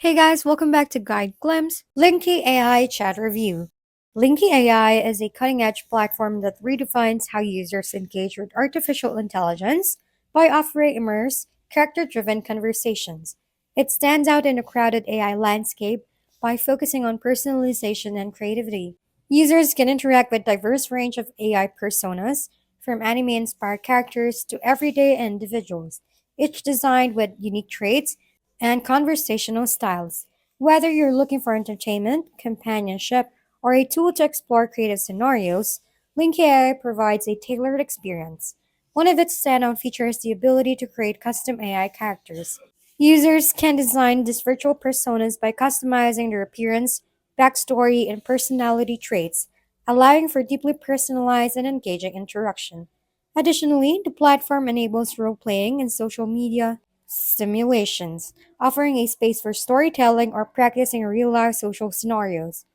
Hey guys, welcome back to Guide Glimpse, Linky AI Chat Review. Linky AI is a cutting-edge platform that redefines how users engage with artificial intelligence by offering immersive, character-driven conversations. It stands out in a crowded AI landscape by focusing on personalization and creativity. Users can interact with diverse range of AI personas, from anime-inspired characters to everyday individuals, each designed with unique traits and conversational styles. Whether you're looking for entertainment, companionship, or a tool to explore creative scenarios, Linky AI provides a tailored experience. One of its standout features is the ability to create custom AI characters. Users can design these virtual personas by customizing their appearance, backstory, and personality traits, allowing for deeply personalized and engaging interaction. Additionally, the platform enables role playing and social media simulations, offering a space for storytelling or practicing real life social scenarios.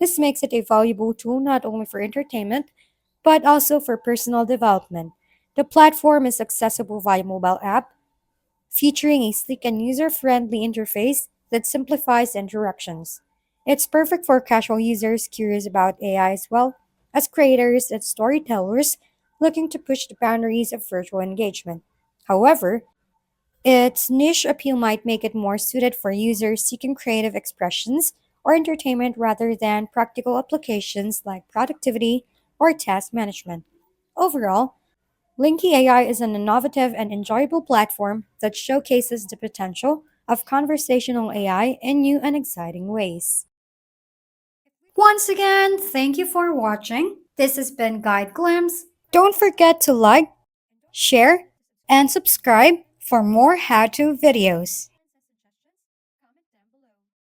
This makes it a valuable tool not only for entertainment, but also for personal development. The platform is accessible via mobile app, featuring a sleek and user friendly interface that simplifies interactions. It's perfect for casual users curious about AI as well as creators and storytellers looking to push the boundaries of virtual engagement. However, its niche appeal might make it more suited for users seeking creative expressions or entertainment rather than practical applications like productivity or task management. Overall, Linky AI is an innovative and enjoyable platform that showcases the potential of conversational AI in new and exciting ways. Once again, thank you for watching. This has been Guide Glimpse. Don't forget to like, share, and subscribe for more how-to videos.